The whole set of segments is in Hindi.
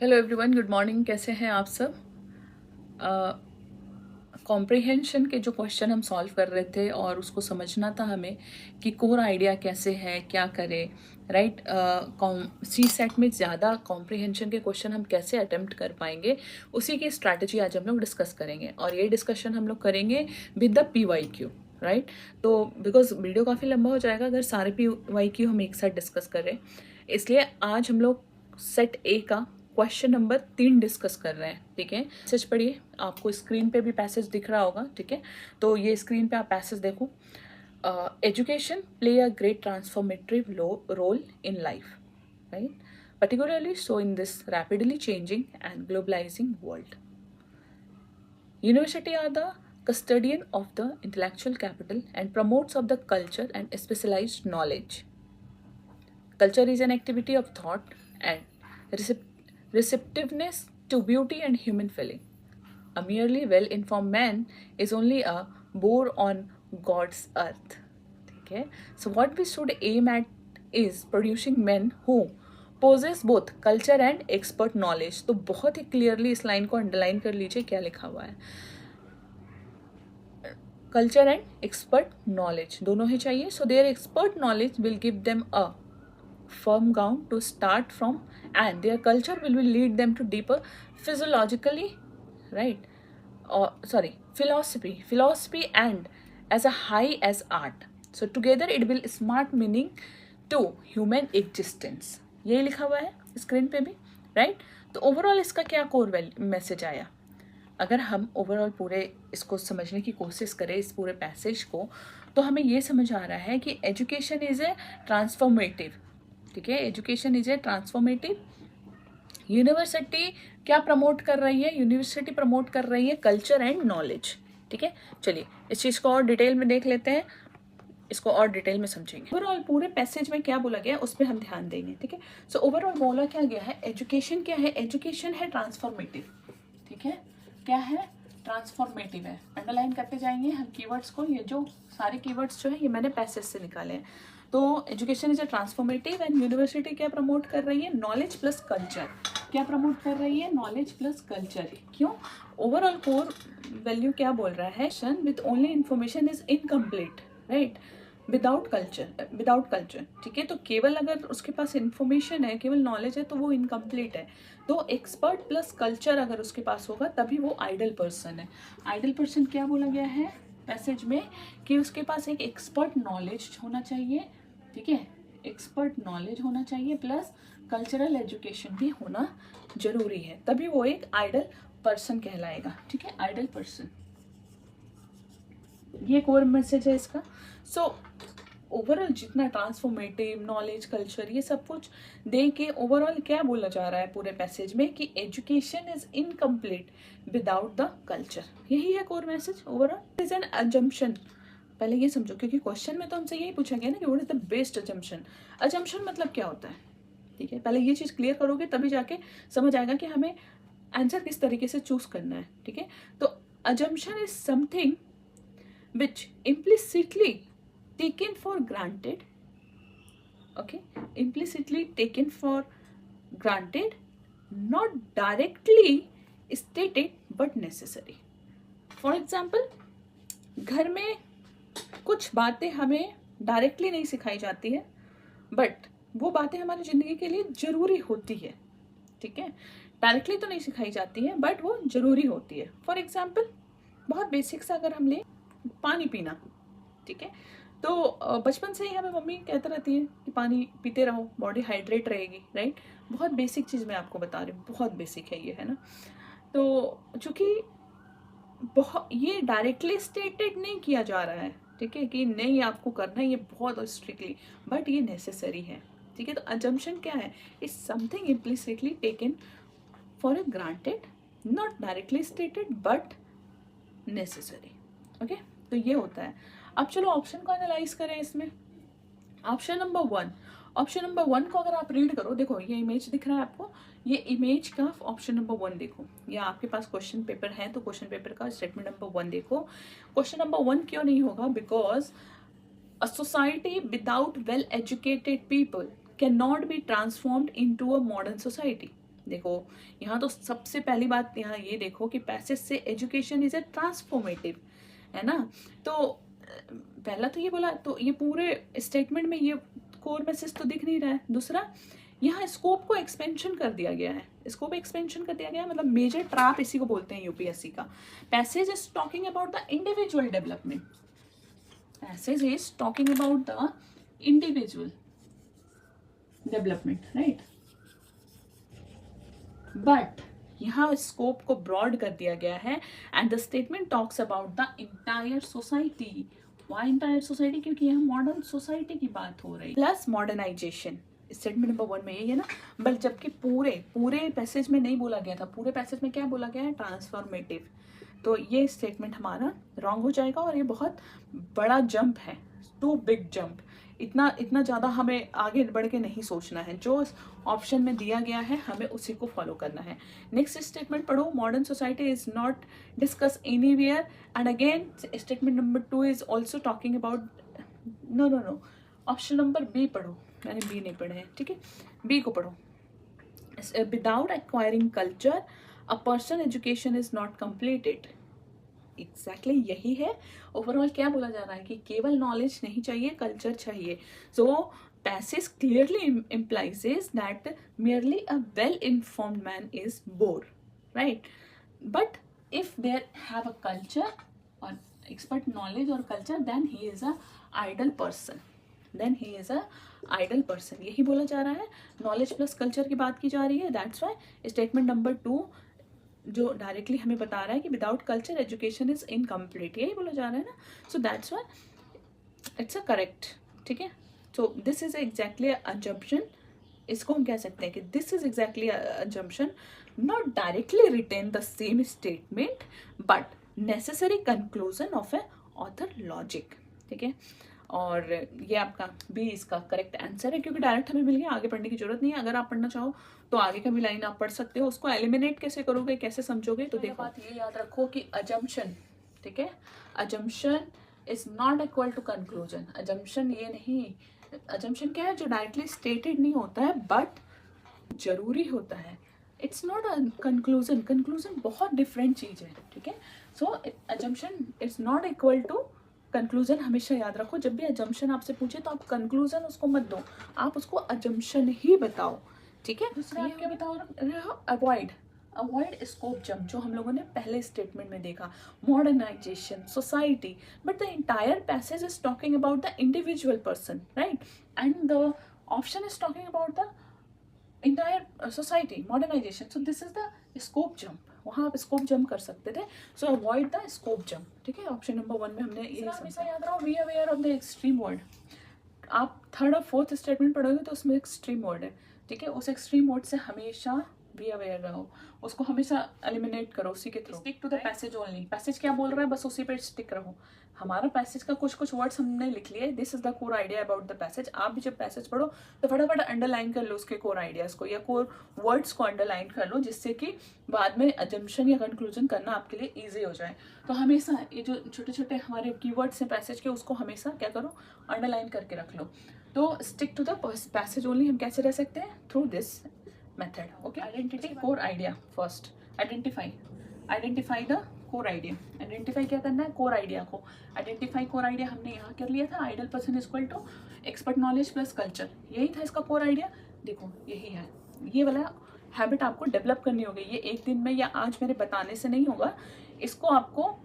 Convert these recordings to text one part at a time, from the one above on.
Hello everyone, good morning. कैसे हैं आप सब? कॉम्प्रिहेंशन के जो क्वेश्चन हम सॉल्व कर रहे थे और उसको समझना था हमें कि कोर आइडिया कैसे है, क्या करें, राइट। सी सेट में ज़्यादा कॉम्प्रिहेंशन के क्वेश्चन हम कैसे अटेम्प्ट कर पाएंगे, उसी की स्ट्रैटेजी आज हम लोग डिस्कस करेंगे। और ये डिस्कशन हम लोग करेंगे विद द PYQ, राइट। तो बिकॉज वीडियो काफ़ी लंबा हो जाएगा अगर सारे PYQ हम एक साथ डिस्कस करें, इसलिए आज हम लोग सेट ए का क्वेश्चन नंबर 3 डिस्कस कर रहे हैं। ठीक है, मैसेज पढ़िए। आपको स्क्रीन पे भी पैसेज दिख रहा होगा, ठीक है। तो ये स्क्रीन पे आप पैसेज देखो। Education play a great transformative role in life, right, particularly so in this rapidly changing and globalizing world. University are the custodian of the intellectual capital and promotes of the culture and specialized knowledge. Culture is an activity of thought and receptiveness to beauty and human feeling. A merely well-informed man is only a bore on God's earth. Okay? So what we should aim at is producing men who possess both culture and expert knowledge. तो बहुत ही क्लियरली इस लाइन को अंडरलाइन कर लीजिए, क्या लिखा हुआ है। कल्चर एंड एक्सपर्ट नॉलेज दोनों ही चाहिए। So their expert knowledge will give them a firm ground to start from, and their culture will lead them to deeper physiologically, right, or sorry, philosophy and as a high as art. So together it will smart meaning to human existence. ये लिखा हुआ है स्क्रीन पे भी, राइट। तो ओवरऑल इसका क्या कोर मैसेज आया? अगर हम ओवरऑल पूरे इसको समझने की कोशिश करें, इस पूरे पैसेज को, तो हमें ये समझ आ रहा है कि एजुकेशन इज ए ट्रांसफॉर्मेटिव। ठीक है, education is a transformative. University क्या प्रमोट कर रही है? यूनिवर्सिटी प्रमोट कर रही है कल्चर एंड नॉलेज। ठीक है, चलिए इस चीज़ को और डिटेल में देख लेते हैं, इसको और डिटेल में समझेंगे। ओवरऑल पूरे पैसेज में क्या बोला गया उस पर हम ध्यान देंगे। ठीक है, सो ओवरऑल बोला क्या गया है, एजुकेशन क्या है? एजुकेशन है ट्रांसफॉर्मेटिव। ठीक है, क्या है? ट्रांसफॉर्मेटिव है। अंडरलाइन करते जाएंगे हम कीवर्ड्स को। ये जो सारे कीवर्ड्स जो है ये मैंने पैसेज से निकाले हैं। तो education is a transformative and university क्या प्रमोट कर रही है? Knowledge plus culture. क्या प्रमोट कर रही है? Knowledge plus culture. क्यों? ओवरऑल कोर वैल्यू क्या बोल रहा है? With only information is incomplete, right, without culture. ठीक है, तो केवल अगर उसके पास इंफॉर्मेशन है, केवल नॉलेज है, तो वो इनकम्प्लीट है। तो एक्सपर्ट प्लस कल्चर अगर उसके पास होगा तभी वो आइडल पर्सन है। आइडल पर्सन क्या बोला गया है पैसेज में? कि उसके पास एक एक्सपर्ट नॉलेज होना चाहिए। ठीक है, एक्सपर्ट नॉलेज होना चाहिए प्लस कल्चरल एजुकेशन भी होना जरूरी है, तभी वो एक आइडल पर्सन कहलाएगा। ठीक है, आइडल पर्सन, ये कोर मैसेज है इसका। सो ओवरऑल जितना ट्रांसफॉर्मेटिव, नॉलेज, कल्चर, ये सब कुछ दे के ओवरऑल क्या बोला जा रहा है पूरे पैसेज में कि education is incomplete without the culture. यही है core message overall. Is an assumption. पहले ये समझो, क्योंकि क्वेश्चन में तो हमसे यही पूछा गया ना कि what is the best assumption. Assumption मतलब क्या होता है? ठीक है, पहले ये चीज़ क्लियर करोगे तभी जाके समझ आएगा कि हमें आंसर किस तरीके से चूज करना है। ठीक है, तो assumption is something which implicitly taken for granted, okay, implicitly taken for granted, not directly stated but necessary. For example, घर में कुछ बातें हमें डायरेक्टली नहीं सिखाई जाती है, बट वो बातें हमारी ज़िंदगी के लिए ज़रूरी होती है। ठीक है, डायरेक्टली तो नहीं सिखाई जाती है बट वो ज़रूरी होती है। फॉर एग्जाम्पल, बहुत बेसिक सा अगर हम लें, पानी पीना। ठीक है, तो बचपन से ही हमें मम्मी कहती रहती है कि पानी पीते रहो, बॉडी हाइड्रेट रहेगी, राइट। बहुत बेसिक चीज़ मैं आपको बता रही हूँ, बहुत बेसिक है ये, है ना। तो चूँकि बहुत ये डायरेक्टली स्टेटेड नहीं किया जा रहा है, ठीक है, कि नहीं आपको करना है ये बहुत स्ट्रिक्टली, बट ये नेसेसरी है। ठीक है, तो अजम्पशन क्या है? Is something implicitly taken for a granted, not directly stated but necessary. Okay, तो ये होता है। अब चलो ऑप्शन को एनालाइज करें इसमें। ऑप्शन नंबर वन को अगर आप रीड करो, देखो ये इमेज दिख रहा है आपको, ये इमेज का ऑप्शन नंबर 1 देखो, या आपके पास क्वेश्चन पेपर है तो क्वेश्चन पेपर का स्टेटमेंट नंबर 1 देखो। क्वेश्चन नंबर 1 क्यों नहीं होगा? Because a society without well educated people can not be transformed into a modern society. देखो यहाँ तो सबसे पहली बात यहाँ ये देखो कि पैसेज से एजुकेशन इज ए ट्रांसफॉर्मेटिव, है ना। तो पहला तो ये बोला, तो ये पूरे स्टेटमेंट में ये कोर मैसेज तो दिख नहीं रहा है। दूसरा, यहाँ स्कोप को एक्सपेंशन कर दिया गया है, स्कोप एक्सपेंशन कर दिया गया है, मतलब मेजर ट्रैप इसी को बोलते हैं यूपीएससी का। Passage is talking about the individual development, passage is talking about the individual development, right. But यहाँ स्कोप को ब्रॉड कर दिया गया है and the statement talks about the entire society. Why entire society? क्योंकि यहाँ मॉडर्न सोसाइटी की बात हो रही है, प्लस मॉडर्नाइजेशन। स्टेटमेंट नंबर 1 में यही है ना, बट जबकि पूरे पैसेज में नहीं बोला गया था। पूरे पैसेज में क्या बोला गया है? ट्रांसफॉर्मेटिव। तो ये स्टेटमेंट हमारा रॉन्ग हो जाएगा और ये बहुत बड़ा जंप है, टू बिग जंप। इतना ज़्यादा हमें आगे बढ़ के नहीं सोचना है, जो ऑप्शन में दिया गया है हमें उसी को फॉलो करना है। नेक्स्ट स्टेटमेंट पढ़ो, modern society is not discuss anywhere, and again statement number 2 is also talking about, no, option number B पढ़ो, मैंने बी नहीं पढ़े हैं, ठीक है, बी को पढ़ो। Without acquiring culture a person education is not completed. Exactly यही है। ओवरऑल क्या बोला जा रहा है कि केवल नॉलेज नहीं चाहिए, कल्चर चाहिए। So passage clearly implies that merely a well-informed man is bore, right? But if they have a culture or expert knowledge or culture, then he is a idle person. यही बोला जा रहा है। नॉलेज प्लस कल्चर की बात की जा रही है। दैट्स वाई स्टेटमेंट नंबर 2 जो डायरेक्टली हमें बता रहा है कि without culture education is incomplete, यही बोला जा रहा है ना। So that's why it's a correct, ठीक है। So this is exactly assumption, इसको हम कह सकते हैं कि this is exactly assumption, not directly written the same statement but necessary conclusion of a author logic, ठीक है। और ये आपका बी इसका करेक्ट आंसर है, क्योंकि डायरेक्ट हमें मिल गया, आगे पढ़ने की जरूरत नहीं है। अगर आप पढ़ना चाहो तो आगे का भी लाइन आप पढ़ सकते हो। उसको एलिमिनेट कैसे करोगे, कैसे समझोगे, तो देखो बात ये याद रखो कि अजम्पशन, ठीक है, assumption is not equal to conclusion. Assumption ये नहीं, अजम्पशन क्या है? जो डायरेक्टली स्टेटेड नहीं होता है बट जरूरी होता है। It's not a conclusion, conclusion बहुत डिफरेंट चीज है, ठीक है। So assumption is not equal to conclusion. हमेशा याद रखो, जब भी अजम्पशन आपसे पूछे तो आप कंक्लूजन उसको मत दो, आप उसको अजम्पशन ही बताओ, ठीक है। दूसरा आप क्या बताओ रहे हो? अवॉइड स्कोप जंप, जो हम लोगों ने पहले स्टेटमेंट में देखा, modernization, society, but the entire passage is talking about the individual person, right, and the option is talking about the entire society, modernization. So this is the scope jump, वहाँ आप स्कोप जंप कर सकते थे। So avoid the scope jump, ठीक है। ऑप्शन नंबर 1 में हमने ये हमेशा याद रखो, be aware of the extreme word. आप थर्ड और फोर्थ स्टेटमेंट पढ़ोगे तो उसमें एक्सट्रीम वर्ड है, ठीक है। उस एक्सट्रीम वर्ड से हमेशा बी अवेयर रहो, उसको हमेशा एलिमिनेट करो उसी के through. Stick to the passage only, passage क्या बोल रहा है बस उसी पे स्टिक रहो। हमारा पैसेज का कुछ वर्ड्स हमने लिख लिए, this is the core idea about the passage. आप भी जब पैसेज पढ़ो तो फटाफट अंडरलाइन कर लो उसके कोर आइडियाज को या कोर वर्ड्स को अंडरलाइन कर लो, जिससे कि बाद में अजम्पशन या कंक्लूजन करना आपके लिए ईजी हो जाए। तो हमेशा ये जो छोटे छोटे हमारे कीवर्ड्स हैं पैसेज के, उसको हमेशा क्या करो, अंडरलाइन करके रख लो। तो stick to the passage only हम कैसे रह सकते हैं? Through this method, okay. Identity core idea, first identify the core idea. Identify क्या करना है? कोर आइडिया को। आइडेंटिफाई कोर आइडिया हमने यहाँ कर लिया था, ideal person equal to expert knowledge plus culture, यही था इसका कोर आइडिया। देखो यही है, ये वाला हैबिट आपको डेवलप करनी होगी। ये एक दिन में या आज मेरे बताने से नहीं होगा, इसको आपको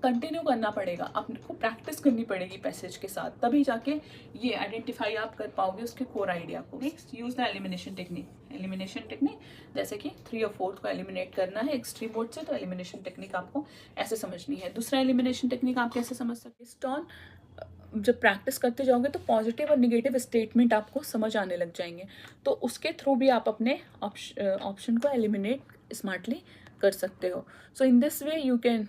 कंटिन्यू करना पड़ेगा, आपको प्रैक्टिस करनी पड़ेगी पैसेज के साथ, तभी जाके ये आइडेंटिफाई आप कर पाओगे उसके कोर आइडिया को। Next, use the elimination technique. Elimination technique जैसे कि 3 और 4 को एलिमिनेट करना है एक्सट्रीम वर्ड से, तो एलिमिनेशन टेक्निक आपको ऐसे समझनी है। दूसरा एलिमिनेशन टेक्निक आप कैसे समझ सकते हैं? स्टॉन जब प्रैक्टिस करते जाओगे तो पॉजिटिव और निगेटिव स्टेटमेंट आपको समझ आने लग जाएंगे, तो उसके थ्रू भी आप अपने ऑप्शन को एलिमिनेट स्मार्टली कर सकते हो। So in this way you can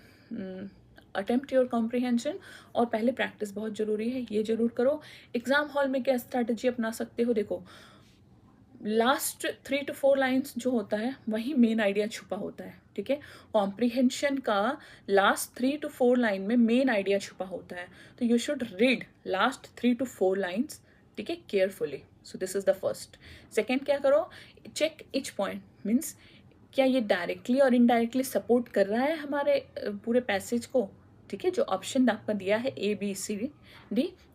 attempt your comprehension. और पहले प्रैक्टिस बहुत ज़रूरी है, ये जरूर करो। एग्जाम हॉल में क्या स्ट्रैटेजी अपना सकते हो? देखो, लास्ट 3 to 4 लाइन्स जो होता है वही मेन आइडिया छुपा होता है, ठीक है। कॉम्प्रिहेंशन का लास्ट 3 to 4 लाइन में मेन आइडिया छुपा होता है, तो you should read last 3 to 4 lines, ठीक है, carefully. So this is the first. Second क्या करो? चेक इच पॉइंट, मीन्स क्या ये डायरेक्टली और इनडायरेक्टली सपोर्ट कर रहा है हमारे पूरे पैसेज को, ठीक है। जो ऑप्शन आपका दिया है ABCD,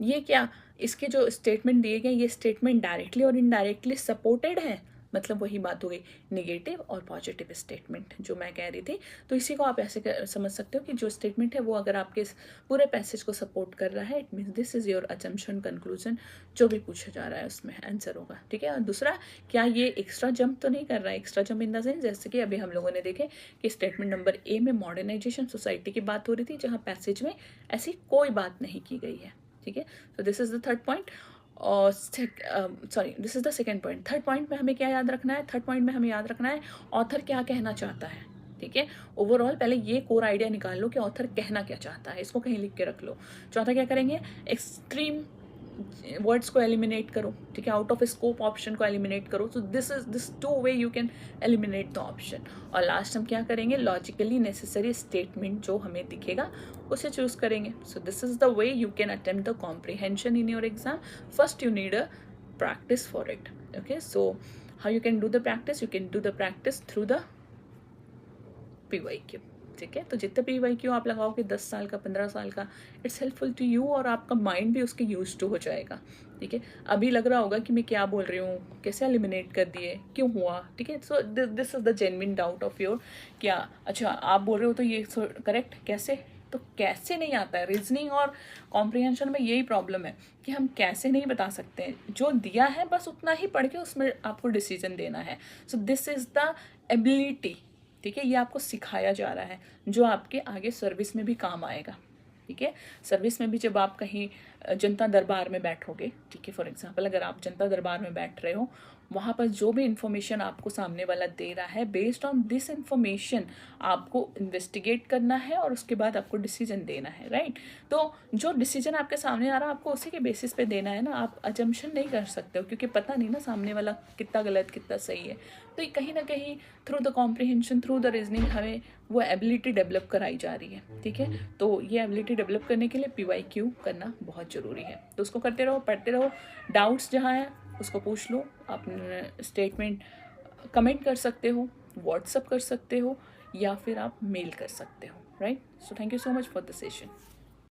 ये क्या इसके जो स्टेटमेंट दिए गए ये स्टेटमेंट डायरेक्टली और इनडायरेक्टली सपोर्टेड है, मतलब वही बात हो गई नेगेटिव और पॉजिटिव स्टेटमेंट जो मैं कह रही थी। तो इसी को आप ऐसे समझ सकते हो कि जो स्टेटमेंट है वो अगर आपके इस पूरे पैसेज को सपोर्ट कर रहा है, it means this is your assumption conclusion, जो भी पूछा जा रहा है उसमें आंसर होगा, ठीक है। और दूसरा, क्या ये एक्स्ट्रा जंप तो नहीं कर रहा है, extra jump in the sense जैसे कि अभी हम लोगों ने देखे कि स्टेटमेंट नंबर A में मॉडर्नाइजेशन सोसाइटी की बात हो रही थी, जहाँ पैसेज में ऐसी कोई बात नहीं की गई है, ठीक है। तो this is the third point. और this is the second point. Third point में हमें क्या याद रखना है, थर्ड पॉइंट में हमें याद रखना है ऑथर क्या कहना चाहता है, ठीक है। ओवरऑल पहले ये कोर आइडिया निकाल लो कि ऑथर कहना क्या चाहता है, इसको कहीं लिख के रख लो। चौथा क्या करेंगे, एक्सट्रीम वर्ड्स को एलिमिनेट करो, ठीक है, आउट ऑफ स्कोप ऑप्शन को एलिमिनेट करो। So this two way you can eliminate the option. और लास्ट हम क्या करेंगे, लॉजिकली नेसेसरी स्टेटमेंट जो हमें दिखेगा उसे चूज करेंगे। सो this is the way you can attempt the comprehension in your exam. First you need a practice for it, okay। So how you can do the practice, you can do the practice through the PYQ, ठीक है। तो जितना PYQ आप लगाओगे 10 साल का 15 साल का, इट्स हेल्पफुल टू यू और आपका माइंड भी उसके यूज टू हो जाएगा, ठीक है। अभी लग रहा होगा कि मैं क्या बोल रही हूँ, कैसे एलिमिनेट कर दिए, क्यों हुआ, ठीक है। So this is the genuine doubt of your, क्या अच्छा आप बोल रहे हो तो ये करेक्ट कैसे, तो कैसे नहीं आता है। रीजनिंग और कॉम्प्रिहेंशन में यही प्रॉब्लम है कि हम कैसे नहीं बता सकते, जो दिया है बस उतना ही पढ़ के उसमें आपको डिसीजन देना है। So this is the ability, ठीक है, ये आपको सिखाया जा रहा है जो आपके आगे सर्विस में भी काम आएगा, ठीक है। सर्विस में भी जब आप कहीं जनता दरबार में बैठोगे, ठीक है, फॉर एग्जांपल अगर आप जनता दरबार में बैठ रहे हो, वहाँ पर जो भी इंफॉर्मेशन आपको सामने वाला दे रहा है, बेस्ड ऑन दिस इंफॉर्मेशन आपको इन्वेस्टिगेट करना है और उसके बाद आपको डिसीजन देना है, राइट। तो जो डिसीजन आपके सामने आ रहा है आपको उसी के बेसिस पे देना है ना, आप अजम्पशन नहीं कर सकते हो क्योंकि पता नहीं ना सामने वाला कितना गलत कितना सही है। तो ये कहीं ना कहीं through the comprehension through the reasoning हमें वो एबिलिटी डेवलप कराई जा रही है, ठीक है। तो ये एबिलिटी डेवलप करने के लिए PYQ करना बहुत ज़रूरी है। तो उसको करते रहो, पढ़ते रहो, डाउट्स जहाँ है उसको पूछ लो, अपने स्टेटमेंट कमेंट कर सकते हो, व्हाट्सअप कर सकते हो या फिर आप मेल कर सकते हो, right. So thank you so much for the session.